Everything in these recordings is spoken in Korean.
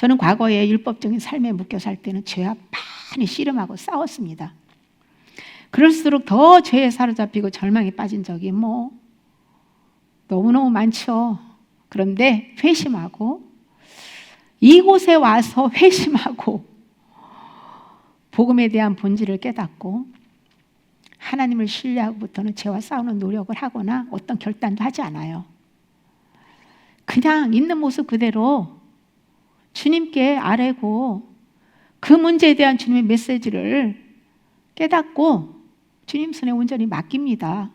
저는 과거에 율법적인 삶에 묶여 살 때는 죄와 많이 씨름하고 싸웠습니다. 그럴수록 더 죄에 사로잡히고 절망에 빠진 적이 너무너무 많죠. 그런데 회심하고 이곳에 와서 회심하고 복음에 대한 본질을 깨닫고 하나님을 신뢰하고부터는 죄와 싸우는 노력을 하거나 어떤 결단도 하지 않아요. 그냥 있는 모습 그대로 주님께 아뢰고 그 문제에 대한 주님의 메시지를 깨닫고 주님 손에 온전히 맡깁니다.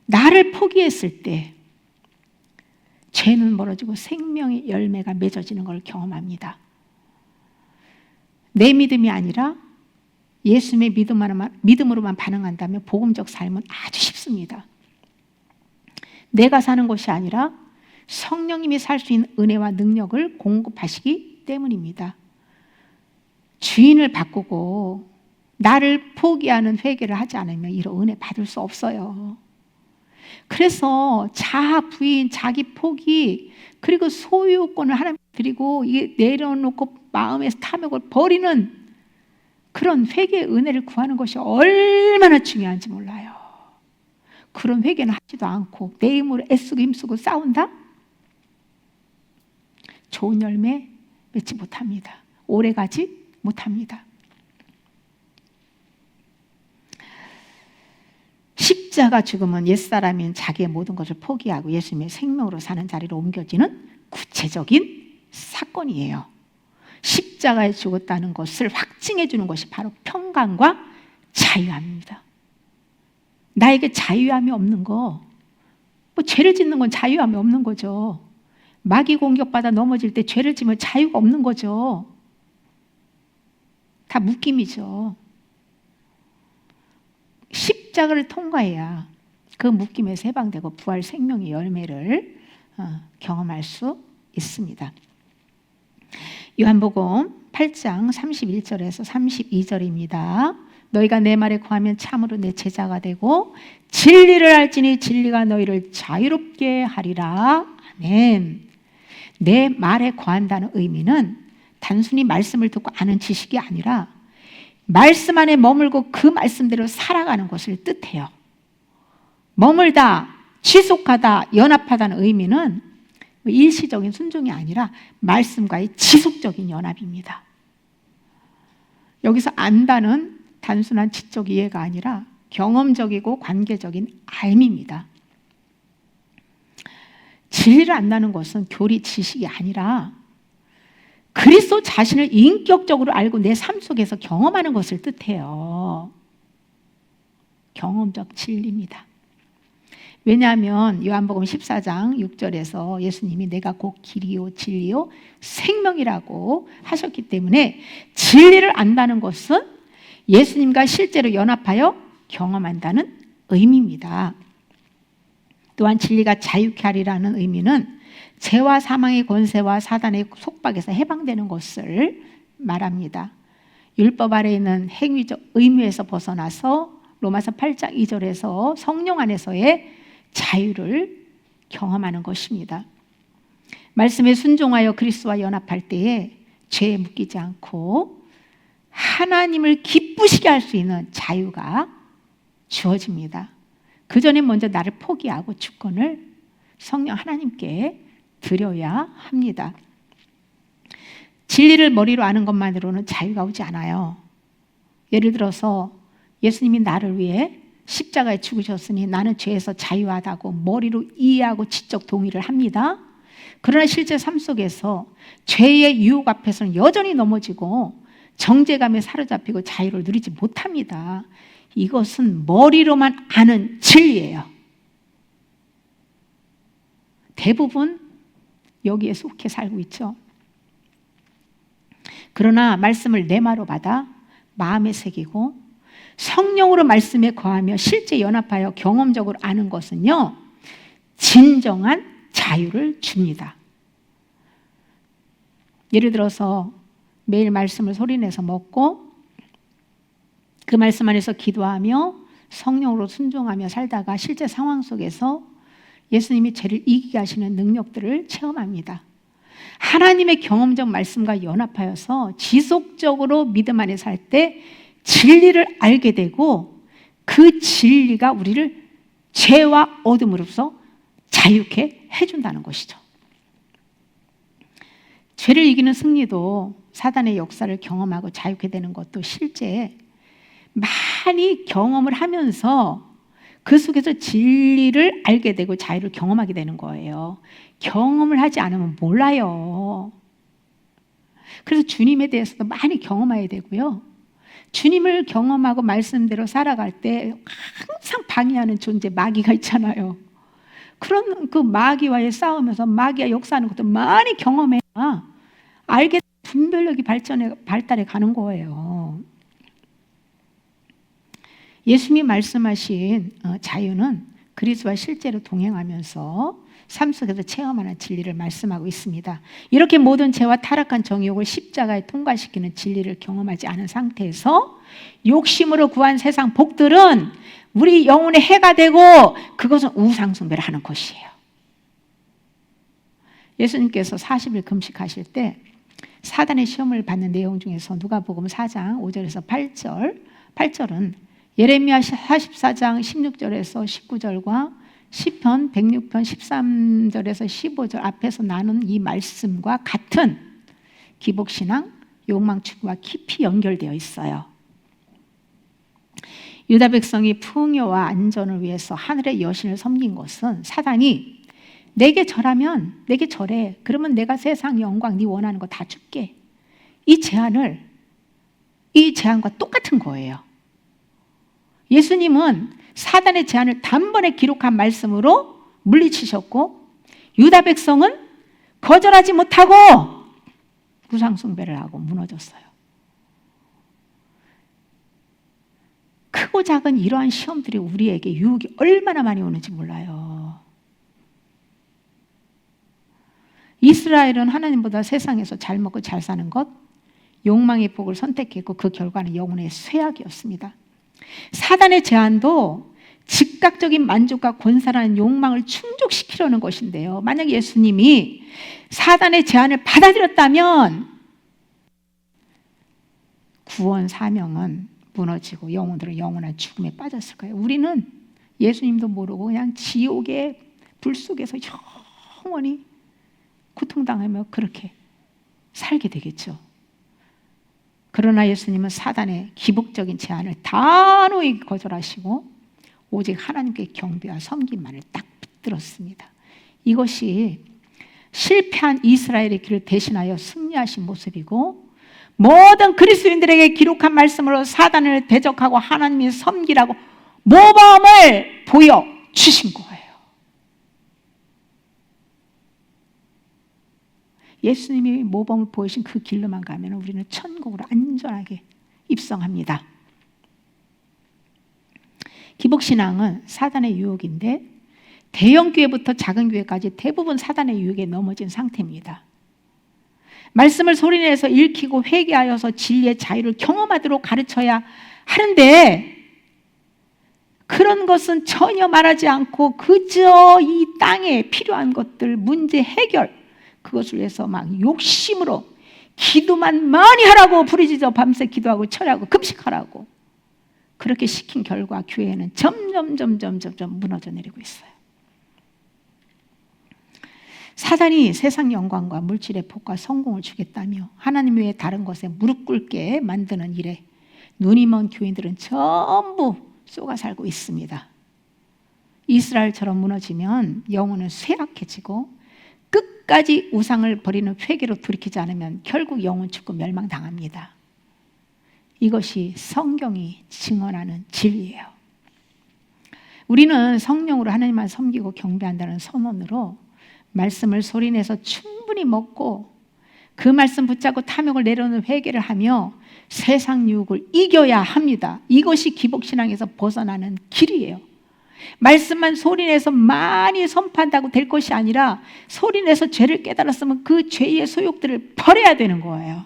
나를 포기했을 때 죄는 멀어지고 생명의 열매가 맺어지는 걸 경험합니다. 내 믿음이 아니라 예수님의 믿음으로만 반응한다면 복음적 삶은 아주 쉽습니다. 내가 사는 것이 아니라 성령님이 살 수 있는 은혜와 능력을 공급하시기 때문입니다. 주인을 바꾸고 나를 포기하는 회개를 하지 않으면 이런 은혜 받을 수 없어요. 그래서 자아 부인, 자기 포기, 그리고 소유권을 하나님께 드리고 이게 내려놓고 마음에서 탐욕을 버리는 그런 회개의 은혜를 구하는 것이 얼마나 중요한지 몰라요. 그런 회개는 하지도 않고 내 힘으로 애쓰고 힘쓰고 싸운다? 좋은 열매 맺지 못합니다. 오래가지 못합니다. 십자가 죽음은 옛사람인 자기의 모든 것을 포기하고 예수님의 생명으로 사는 자리로 옮겨지는 구체적인 사건이에요. 십자가에 죽었다는 것을 확증해 주는 것이 바로 평강과 자유함입니다. 나에게 자유함이 없는 거, 죄를 짓는 건 자유함이 없는 거죠. 마귀 공격받아 넘어질 때 죄를 지면 자유가 없는 거죠. 다 묶임이죠. 십자가를 통과해야 그 묶임에서 해방되고 부활 생명의 열매를 경험할 수 있습니다. 요한복음 8장 31절에서 32절입니다. 너희가 내 말에 거하면 참으로 내 제자가 되고 진리를 알지니 진리가 너희를 자유롭게 하리라. 아멘. 내 말에 거한다는 의미는 단순히 말씀을 듣고 아는 지식이 아니라 말씀 안에 머물고 그 말씀대로 살아가는 것을 뜻해요. 머물다, 지속하다, 연합하다는 의미는 일시적인 순종이 아니라 말씀과의 지속적인 연합입니다. 여기서 안다는 단순한 지적 이해가 아니라 경험적이고 관계적인 알미입니다. 진리를 안다는 것은 교리 지식이 아니라 그리스도 자신을 인격적으로 알고 내 삶 속에서 경험하는 것을 뜻해요. 경험적 진리입니다. 왜냐하면 요한복음 14장 6절에서 예수님이 내가 곧 길이요 진리요 생명이라고 하셨기 때문에 진리를 안다는 것은 예수님과 실제로 연합하여 경험한다는 의미입니다. 또한 진리가 자유케 하리라는 의미는 죄와 사망의 권세와 사단의 속박에서 해방되는 것을 말합니다. 율법 아래에 있는 행위적 의무에서 벗어나서 로마서 8장 2절에서 성령 안에서의 자유를 경험하는 것입니다. 말씀에 순종하여 그리스도와 연합할 때에 죄에 묶이지 않고 하나님을 기쁘시게 할 수 있는 자유가 주어집니다. 그 전에 먼저 나를 포기하고 주권을 성령 하나님께 드려야 합니다. 진리를 머리로 아는 것만으로는 자유가 오지 않아요. 예를 들어서 예수님이 나를 위해 십자가에 죽으셨으니 나는 죄에서 자유하다고 머리로 이해하고 지적 동의를 합니다. 그러나 실제 삶 속에서 죄의 유혹 앞에서는 여전히 넘어지고 정죄감에 사로잡히고 자유를 누리지 못합니다. 이것은 머리로만 아는 진리예요. 대부분 여기에 속해 살고 있죠. 그러나 말씀을 내 말로 받아 마음에 새기고 성령으로 말씀에 거하며 실제 연합하여 경험적으로 아는 것은요, 진정한 자유를 줍니다. 예를 들어서 매일 말씀을 소리내서 먹고 그 말씀 안에서 기도하며 성령으로 순종하며 살다가 실제 상황 속에서 예수님이 죄를 이기게 하시는 능력들을 체험합니다. 하나님의 경험적 말씀과 연합하여서 지속적으로 믿음 안에 살 때 진리를 알게 되고 그 진리가 우리를 죄와 어둠으로부터 자유케 해준다는 것이죠. 죄를 이기는 승리도 사단의 역사를 경험하고 자유케 되는 것도 실제 많이 경험을 하면서 그 속에서 진리를 알게 되고 자유를 경험하게 되는 거예요. 경험을 하지 않으면 몰라요. 그래서 주님에 대해서도 많이 경험해야 되고요. 주님을 경험하고 말씀대로 살아갈 때 항상 방해하는 존재 마귀가 있잖아요. 그런 그 마귀와의 싸움에서 마귀가 역사하는 것도 많이 경험해야 알게 분별력이 발달해 가는 거예요. 예수님이 말씀하신 자유는 그리스도와 실제로 동행하면서 삶 속에서 체험하는 진리를 말씀하고 있습니다. 이렇게 모든 죄와 타락한 정욕을 십자가에 통과시키는 진리를 경험하지 않은 상태에서 욕심으로 구한 세상 복들은 우리 영혼의 해가 되고 그것은 우상 숭배를 하는 것이에요. 예수님께서 40일 금식하실 때 사단의 시험을 받는 내용 중에서 누가복음 4장 5절에서 8절은 예레미야 44장 16절에서 19절과 시편 106편 13절에서 15절 앞에서 나눈 이 말씀과 같은 기복신앙, 욕망 추구와 깊이 연결되어 있어요. 유다 백성이 풍요와 안전을 위해서 하늘의 여신을 섬긴 것은 사단이 내게 절하면 내게 절해. 그러면 내가 세상 영광 네 원하는 거 다 줄게. 이 제안과 똑같은 거예요. 예수님은 사단의 제안을 단번에 기록한 말씀으로 물리치셨고 유다 백성은 거절하지 못하고 우상 숭배를 하고 무너졌어요. 크고 작은 이러한 시험들이 우리에게 유혹이 얼마나 많이 오는지 몰라요. 이스라엘은 하나님보다 세상에서 잘 먹고 잘 사는 것, 욕망의 복을 선택했고 그 결과는 영혼의 쇠약이었습니다. 사단의 제안도 즉각적인 만족과 권사라는 욕망을 충족시키려는 것인데요. 만약 예수님이 사단의 제안을 받아들였다면 구원 사명은 무너지고 영혼들은 영원한 죽음에 빠졌을 거예요. 우리는 예수님도 모르고 그냥 지옥의 불 속에서 영원히 고통당하며 그렇게 살게 되겠죠. 그러나 예수님은 사단의 기복적인 제안을 단호히 거절하시고 오직 하나님께 경배와 섬김만을 딱 붙들었습니다. 이것이 실패한 이스라엘의 길을 대신하여 승리하신 모습이고 모든 그리스도인들에게 기록한 말씀으로 사단을 대적하고 하나님을 섬기라고 모범을 보여주신 거예요. 예수님이 모범을 보이신 그 길로만 가면 우리는 천국으로 안전하게 입성합니다. 기복신앙은 사단의 유혹인데 대형 교회부터 작은 교회까지 대부분 사단의 유혹에 넘어진 상태입니다. 말씀을 소리내서 읽히고 회개하여서 진리의 자유를 경험하도록 가르쳐야 하는데 그런 것은 전혀 말하지 않고 그저 이 땅에 필요한 것들 문제 해결 그것을 위해서 막 욕심으로 기도만 많이 하라고 부르짖어 밤새 기도하고 철야하고 금식하라고 그렇게 시킨 결과 교회는 점점 무너져 내리고 있어요. 사단이 세상 영광과 물질의 복과 성공을 주겠다며 하나님 외에 다른 것에 무릎 꿇게 만드는 일에 눈이 먼 교인들은 전부 쏘가 살고 있습니다. 이스라엘처럼 무너지면 영혼은 쇠약해지고 끝까지 우상을 버리는 회개로 돌이키지 않으면 결국 영혼 죽고 멸망당합니다. 이것이 성경이 증언하는 진리예요. 우리는 성령으로 하나님만 섬기고 경배한다는 선언으로 말씀을 소리내서 충분히 먹고 그 말씀 붙잡고 탐욕을 내려놓는 회개를 하며 세상 유혹을 이겨야 합니다. 이것이 기복신앙에서 벗어나는 길이에요. 말씀만 소리내서 많이 선포한다고 될 것이 아니라 소리내서 죄를 깨달았으면 그 죄의 소욕들을 버려야 되는 거예요.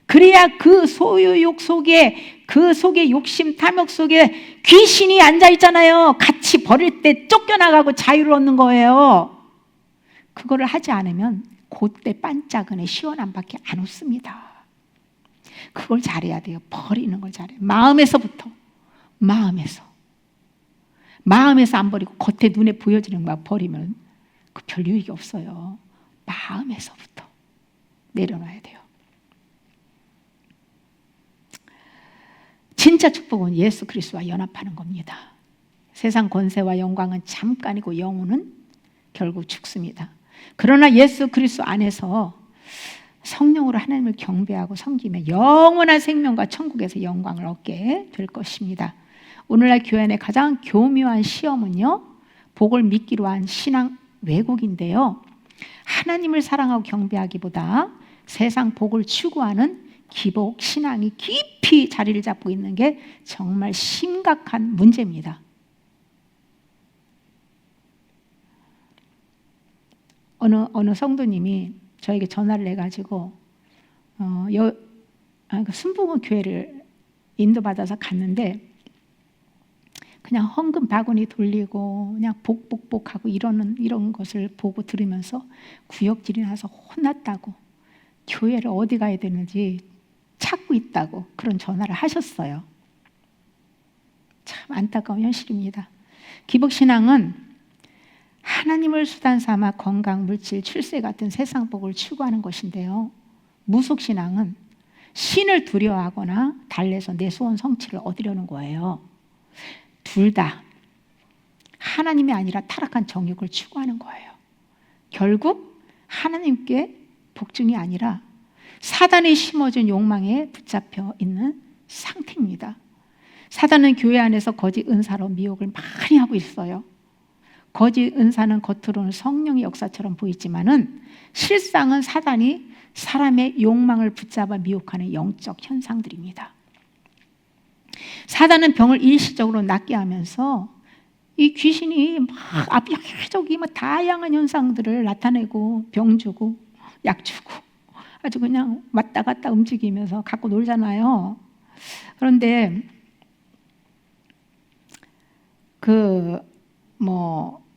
그래야 그 소유욕 속에 그 속에 욕심 탐욕 속에 귀신이 앉아 있잖아요. 같이 버릴 때 쫓겨나가고 자유를 얻는 거예요. 그거를 하지 않으면 그때 반짝은 시원한 밖에 안 웃습니다. 그걸 잘해야 돼요. 버리는 걸 잘해요. 마음에서부터. 마음에서 안 버리고 겉에 눈에 보여지는 거 버리면 그 별 유익이 없어요. 마음에서부터 내려놔야 돼요. 진짜 축복은 예수 그리스도와 연합하는 겁니다. 세상 권세와 영광은 잠깐이고 영혼은 결국 죽습니다. 그러나 예수 그리스도 안에서 성령으로 하나님을 경배하고 섬기며 영원한 생명과 천국에서 영광을 얻게 될 것입니다. 오늘날 교회 안에 가장 교묘한 시험은요, 복을 믿기로 한 신앙 왜곡인데요, 하나님을 사랑하고 경배하기보다 세상 복을 추구하는 기복 신앙이 깊이 자리를 잡고 있는 게 정말 심각한 문제입니다. 어느 성도님이 저에게 전화를 해가지고 순복음 교회를 인도받아서 갔는데 그냥 헌금 바구니 돌리고 그냥 복하고 이런 것을 보고 들으면서 구역질이 나서 혼났다고, 교회를 어디 가야 되는지 찾고 있다고 그런 전화를 하셨어요. 참 안타까운 현실입니다. 기복신앙은 하나님을 수단 삼아 건강, 물질, 출세 같은 세상 복을 추구하는 것인데요, 무속신앙은 신을 두려워하거나 달래서 내 소원 성취를 얻으려는 거예요. 둘 다 하나님이 아니라 타락한 정욕을 추구하는 거예요. 결국 하나님께 복중이 아니라 사단이 심어준 욕망에 붙잡혀 있는 상태입니다. 사단은 교회 안에서 거짓 은사로 미혹을 많이 하고 있어요. 거짓 은사는 겉으로는 성령의 역사처럼 보이지만은 실상은 사단이 사람의 욕망을 붙잡아 미혹하는 영적 현상들입니다. 사단은 병을 일시적으로 낫게 하면서 이 귀신이 막 여기저기 다양한 현상들을 나타내고 병 주고 약 주고 아주 그냥 왔다 갔다 움직이면서 갖고 놀잖아요. 그런데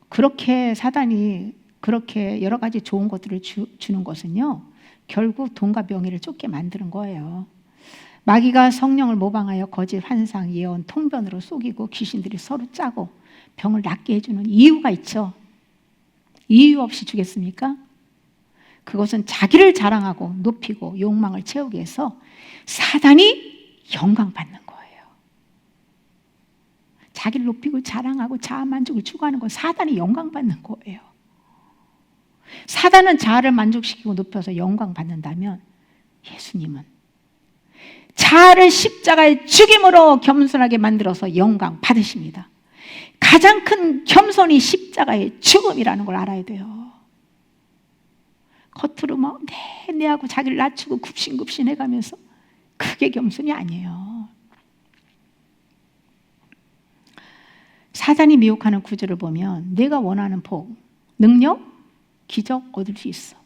그렇게 사단이 그렇게 여러 가지 좋은 것들을 주는 것은요, 결국 돈과 명예를 쫓게 만드는 거예요. 마귀가 성령을 모방하여 거짓 환상, 예언, 통변으로 속이고 귀신들이 서로 짜고 병을 낫게 해주는 이유가 있죠. 이유 없이 주겠습니까? 그것은 자기를 자랑하고 높이고 욕망을 채우기 위해서 사단이 영광받는 거예요. 자기를 높이고 자랑하고 자아만족을 추구하는 건 사단이 영광받는 거예요. 사단은 자아를 만족시키고 높여서 영광받는다면 예수님은 자아를 십자가의 죽임으로 겸손하게 만들어서 영광 받으십니다. 가장 큰 겸손이 십자가의 죽음이라는 걸 알아야 돼요. 겉으로 내하고 자기를 낮추고 굽신굽신 해가면서 그게 겸손이 아니에요. 사단이 미혹하는 구조를 보면 내가 원하는 복, 능력, 기적 얻을 수 있어.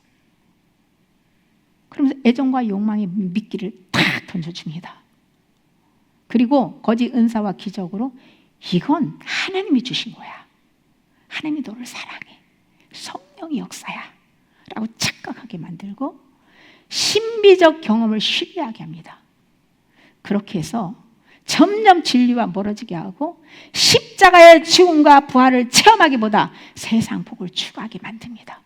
그러면서 애정과 욕망의 미끼를 탁 던져줍니다. 그리고 거짓 은사와 기적으로 이건 하나님이 주신 거야. 하나님이 너를 사랑해. 성령의 역사야. 라고 착각하게 만들고 신비적 경험을 신뢰하게 합니다. 그렇게 해서 점점 진리와 멀어지게 하고 십자가의 죽음과 부활을 체험하기보다 세상 복을 추구하게 만듭니다.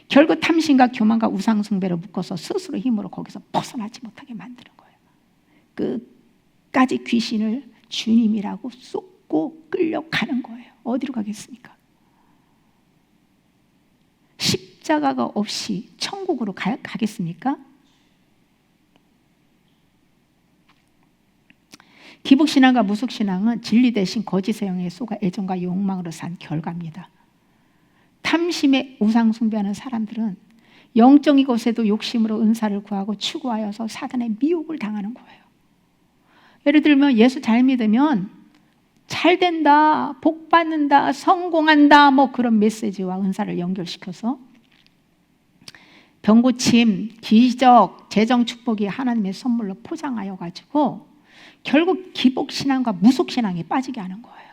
결국 탐심과 교만과 우상숭배로 묶어서 스스로 힘으로 거기서 벗어나지 못하게 만드는 거예요. 끝까지 귀신을 주님이라고 쏟고 끌려가는 거예요. 어디로 가겠습니까? 십자가가 없이 천국으로 가겠습니까? 기복신앙과 무속신앙은 진리 대신 거짓의 영에 속아 애정과 욕망으로 산 결과입니다. 탐심에 우상숭배하는 사람들은 영적인 것에도 욕심으로 은사를 구하고 추구하여서 사단의 미혹을 당하는 거예요. 예를 들면 예수 잘 믿으면 잘 된다, 복 받는다, 성공한다, 그런 메시지와 은사를 연결시켜서 병고침, 기적, 재정 축복이 하나님의 선물로 포장하여 가지고 결국 기복신앙과 무속신앙에 빠지게 하는 거예요.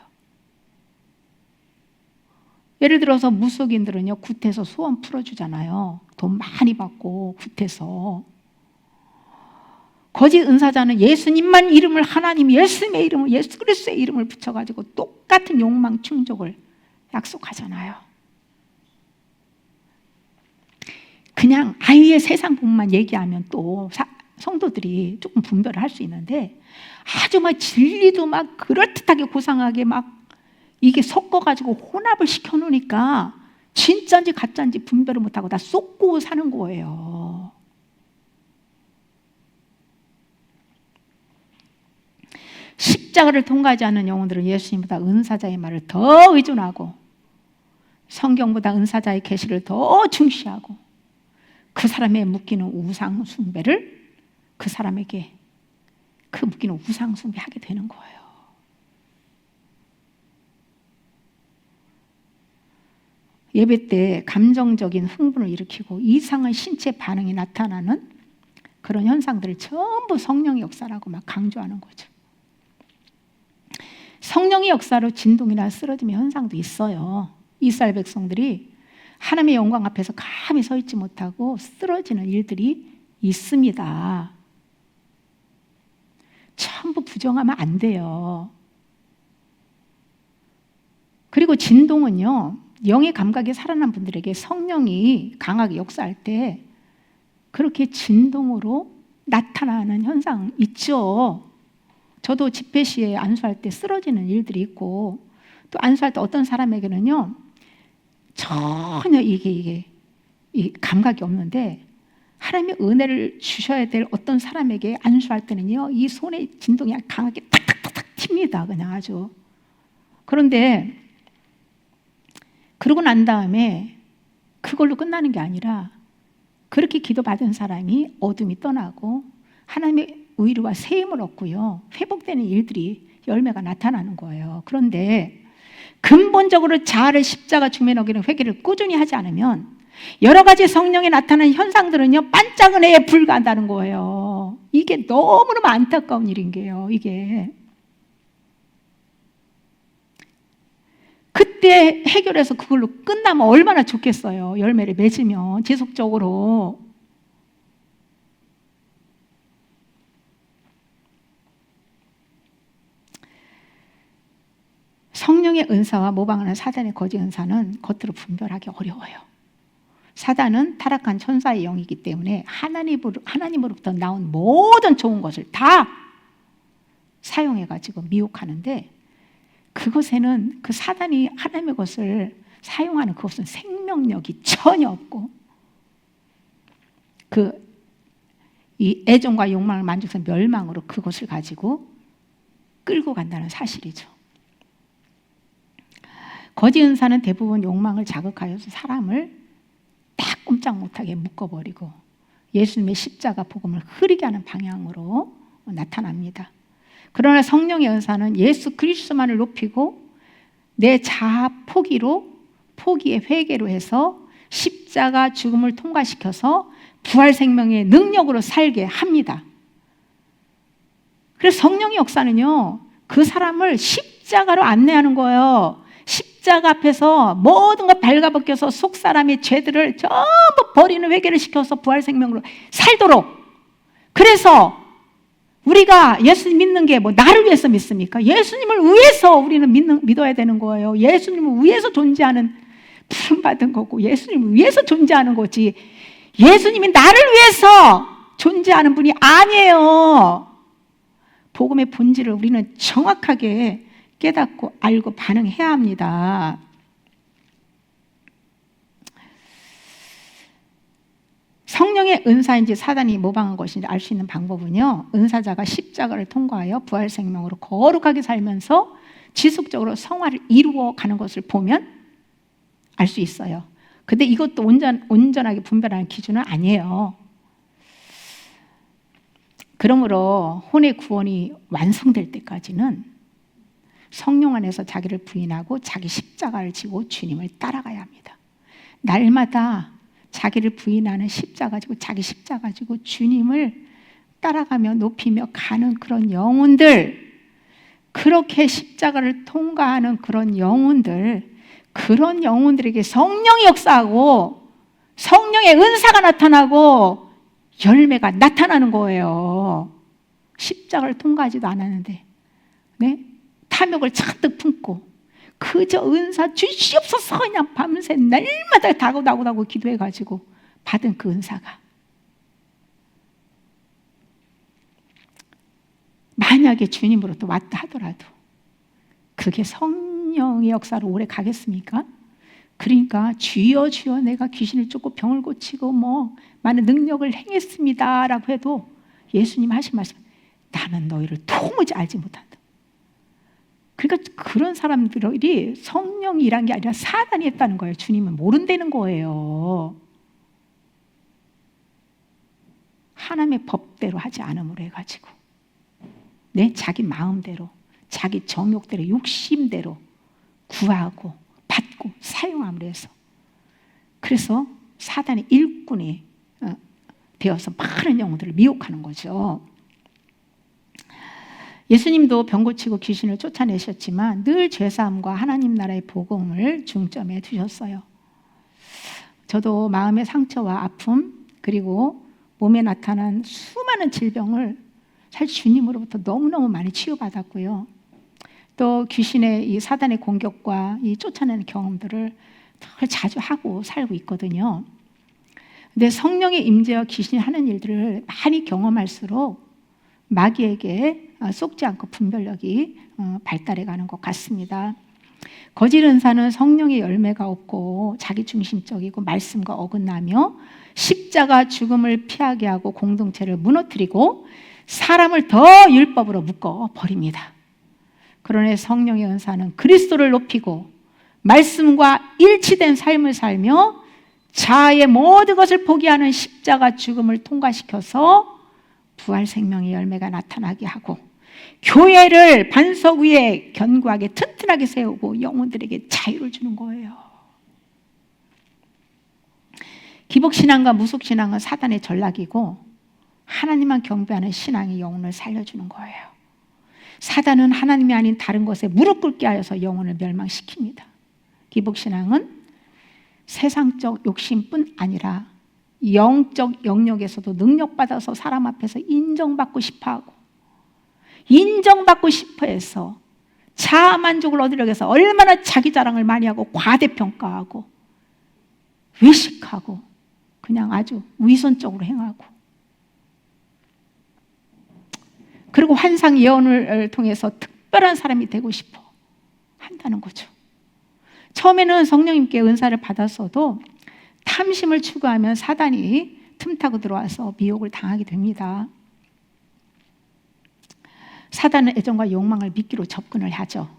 예를 들어서 무속인들은요, 굿해서 소원 풀어주잖아요. 돈 많이 받고 굿해서. 거짓 은사자는 예수님만 이름을, 하나님 예수님의 이름을, 예수 그리스도의 이름을 붙여가지고 똑같은 욕망 충족을 약속하잖아요. 그냥 아예 세상 부분만 얘기하면 또 성도들이 조금 분별을 할 수 있는데, 아주 막 진리도 막 그럴듯하게 고상하게 막 이게 섞어가지고 혼합을 시켜놓으니까 진짜인지 가짜인지 분별을 못하고 다 쏟고 사는 거예요. 십자가를 통과하지 않는 영혼들은 예수님보다 은사자의 말을 더 의존하고 성경보다 은사자의 계시를 더 중시하고 그 사람의 묶이는 우상 숭배를 그 사람에게 그 묶이는 우상 숭배하게 되는 거예요. 예배 때 감정적인 흥분을 일으키고 이상한 신체 반응이 나타나는 그런 현상들을 전부 성령의 역사라고 막 강조하는 거죠. 성령의 역사로 진동이나 쓰러짐의 현상도 있어요. 이스라엘 백성들이 하나님의 영광 앞에서 감히 서 있지 못하고 쓰러지는 일들이 있습니다. 전부 부정하면 안 돼요. 그리고 진동은요, 영의 감각이 살아난 분들에게 성령이 강하게 역사할 때 그렇게 진동으로 나타나는 현상 있죠. 저도 집회 시에 안수할 때 쓰러지는 일들이 있고, 또 안수할 때 어떤 사람에게는요 전혀 이게 이 감각이 없는데 하나님의 은혜를 주셔야 될 어떤 사람에게 안수할 때는요 이 손에 진동이 강하게 탁탁탁탁 튑니다. 그냥 아주. 그런데 그러고 난 다음에 그걸로 끝나는 게 아니라 그렇게 기도받은 사람이 어둠이 떠나고 하나님의 의로와 세임을 얻고요 회복되는 일들이 열매가 나타나는 거예요. 그런데 근본적으로 자아를 십자가 중면에 어기는 회개를 꾸준히 하지 않으면 여러 가지 성령에 나타나는 현상들은요 반짝 은혜에 불과하다는 거예요. 이게 너무너무 안타까운 일인 게요. 이게 그때 해결해서 그걸로 끝나면 얼마나 좋겠어요. 열매를 맺으면 지속적으로. 성령의 은사와 모방하는 사단의 거짓 은사는 겉으로 분별하기 어려워요. 사단은 타락한 천사의 영이기 때문에 하나님으로부터 나온 모든 좋은 것을 다 사용해가지고 미혹하는데, 그것에는 그 사단이 하나님의 것을 사용하는 그것은 생명력이 전혀 없고 이 애정과 욕망을 만족해서 멸망으로 그것을 가지고 끌고 간다는 사실이죠. 거짓 은사는 대부분 욕망을 자극하여서 사람을 딱 꼼짝 못하게 묶어버리고 예수님의 십자가 복음을 흐리게 하는 방향으로 나타납니다. 그러나 성령의 은사는 예수 그리스도만을 높이고 내 자아 포기의 회개로 해서 십자가 죽음을 통과시켜서 부활 생명의 능력으로 살게 합니다. 그래서 성령의 역사는요 그 사람을 십자가로 안내하는 거예요. 십자가 앞에서 모든 것 발가벗겨서 속사람의 죄들을 전부 버리는 회개를 시켜서 부활 생명으로 살도록. 그래서 우리가 예수님 믿는 게 뭐 나를 위해서 믿습니까? 예수님을 위해서 우리는 믿어야 되는 거예요. 예수님을 위해서 존재하는 부름받은 거고 예수님을 위해서 존재하는 거지, 예수님이 나를 위해서 존재하는 분이 아니에요. 복음의 본질을 우리는 정확하게 깨닫고 알고 반응해야 합니다. 성령의 은사인지 사단이 모방한 것인지 알 수 있는 방법은요 은사자가 십자가를 통과하여 부활 생명으로 거룩하게 살면서 지속적으로 성화를 이루어가는 것을 보면 알 수 있어요. 근데 이것도 온전하게 분별하는 기준은 아니에요. 그러므로 혼의 구원이 완성될 때까지는 성령 안에서 자기를 부인하고 자기 십자가를 지고 주님을 따라가야 합니다. 날마다 자기를 부인하는 십자가 지고 자기 십자가 지고 주님을 따라가며 높이며 가는 그런 영혼들, 그렇게 십자가를 통과하는 그런 영혼들, 그런 영혼들에게 성령이 역사하고 성령의 은사가 나타나고 열매가 나타나는 거예요. 십자가를 통과하지도 않았는데, 네? 탐욕을 잔뜩 품고 그저 은사 주시옵소서 그냥 밤새 날마다 다고 기도해가지고 받은 그 은사가, 만약에 주님으로부터 왔다 하더라도 그게 성령의 역사로 오래 가겠습니까? 그러니까 주여 주여 내가 귀신을 쫓고 병을 고치고 많은 능력을 행했습니다 라고 해도 예수님 하신 말씀, 나는 너희를 도무지 알지 못한다. 그러니까 그런 사람들이 성령이 일한 게 아니라 사단이 했다는 거예요. 주님은 모른다는 거예요. 하나님의 법대로 하지 않음으로 해가지고 자기 마음대로 자기 정욕대로 욕심대로 구하고 받고 사용함으로 해서, 그래서 사단의 일꾼이 되어서 많은 영혼들을 미혹하는 거죠. 예수님도 병 고치고 귀신을 쫓아내셨지만 늘 죄사함과 하나님 나라의 복음을 중점에 두셨어요. 저도 마음의 상처와 아픔 그리고 몸에 나타난 수많은 질병을 사실 주님으로부터 너무너무 많이 치유받았고요. 또 귀신의 이 사단의 공격과 이 쫓아내는 경험들을 더 자주 하고 살고 있거든요. 근데 성령의 임재와 귀신이 하는 일들을 많이 경험할수록 마귀에게 속지 않고 분별력이 발달해 가는 것 같습니다. 거짓 은사는 성령의 열매가 없고 자기중심적이고 말씀과 어긋나며 십자가 죽음을 피하게 하고 공동체를 무너뜨리고 사람을 더 율법으로 묶어버립니다. 그러나 성령의 은사는 그리스도를 높이고 말씀과 일치된 삶을 살며 자아의 모든 것을 포기하는 십자가 죽음을 통과시켜서 부활 생명의 열매가 나타나게 하고 교회를 반석 위에 견고하게 튼튼하게 세우고 영혼들에게 자유를 주는 거예요. 기복신앙과 무속신앙은 사단의 전략이고 하나님만 경배하는 신앙이 영혼을 살려주는 거예요. 사단은 하나님이 아닌 다른 것에 무릎 꿇게 하여서 영혼을 멸망시킵니다. 기복신앙은 세상적 욕심뿐 아니라 영적 영역에서도 능력받아서 사람 앞에서 인정받고 싶어하고 인정받고 싶어해서 자아만족을 얻으려고 해서 얼마나 자기 자랑을 많이 하고 과대평가하고 외식하고 그냥 아주 위선적으로 행하고, 그리고 환상 예언을 통해서 특별한 사람이 되고 싶어 한다는 거죠. 처음에는 성령님께 은사를 받았어도 탐심을 추구하면 사단이 틈타고 들어와서 미혹을 당하게 됩니다. 사단은 애정과 욕망을 미끼로 접근을 하죠.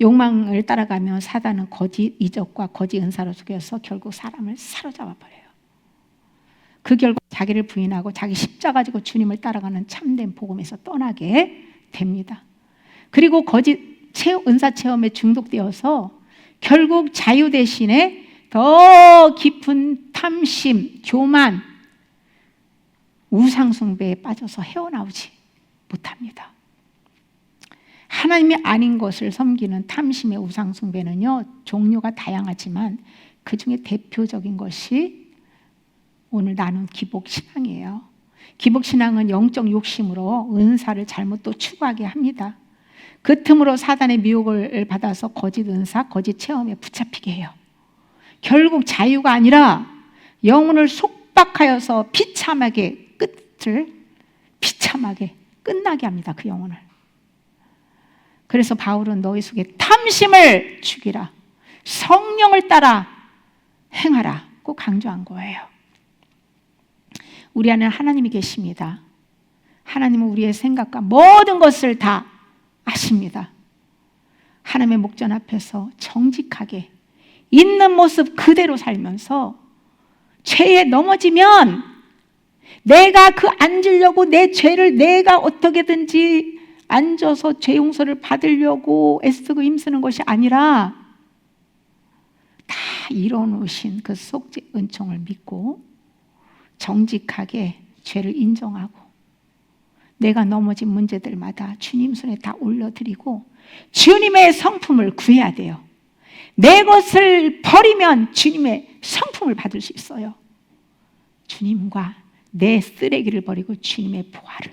욕망을 따라가면 사단은 거짓 이적과 거짓 은사로 속여서 결국 사람을 사로잡아 버려요. 그 결과 자기를 부인하고 자기 십자가 지고 주님을 따라가는 참된 복음에서 떠나게 됩니다. 그리고 거짓 은사 체험에 중독되어서 결국 자유 대신에 더 깊은 탐심, 교만, 우상숭배에 빠져서 헤어나오지 못합니다. 하나님이 아닌 것을 섬기는 탐심의 우상숭배는요, 종류가 다양하지만 그 중에 대표적인 것이 오늘 나눈 기복신앙이에요. 기복신앙은 영적 욕심으로 은사를 잘못 또 추구하게 합니다. 그 틈으로 사단의 미혹을 받아서 거짓 은사, 거짓 체험에 붙잡히게 해요. 결국 자유가 아니라 영혼을 속박하여서 비참하게 끝나게 합니다. 그 영혼을. 그래서 바울은 너희 속에 탐심을 죽이라, 성령을 따라 행하라 꼭 강조한 거예요. 우리 안에 하나님이 계십니다. 하나님은 우리의 생각과 모든 것을 다 아십니다. 하나님의 목전 앞에서 정직하게 있는 모습 그대로 살면서 죄에 넘어지면 내가 그 앉으려고 내 죄를 내가 어떻게든지 앉아서 죄 용서를 받으려고 애쓰고 힘쓰는 것이 아니라 다 이뤄놓으신 그 속죄 은총을 믿고 정직하게 죄를 인정하고 내가 넘어진 문제들마다 주님 손에 다 올려드리고 주님의 성품을 구해야 돼요. 내 것을 버리면 주님의 성품을 받을 수 있어요. 주님과 내 쓰레기를 버리고 주님의 부활을.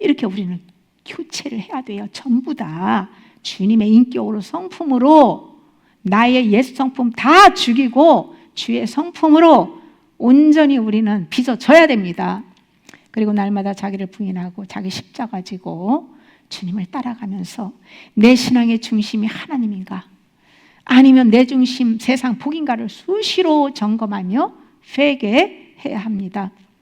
이렇게 우리는 교체를 해야 돼요. 전부 다 주님의 인격으로 성품으로 나의 옛 성품 다 죽이고 주의 성품으로 온전히 우리는 빚어져야 됩니다. 그리고 날마다 자기를 부인하고 자기 십자가 지고 주님을 따라가면서 내 신앙의 중심이 하나님인가 아니면 내 중심 세상 복인가를 수시로 점검하며 회개해야 합니다.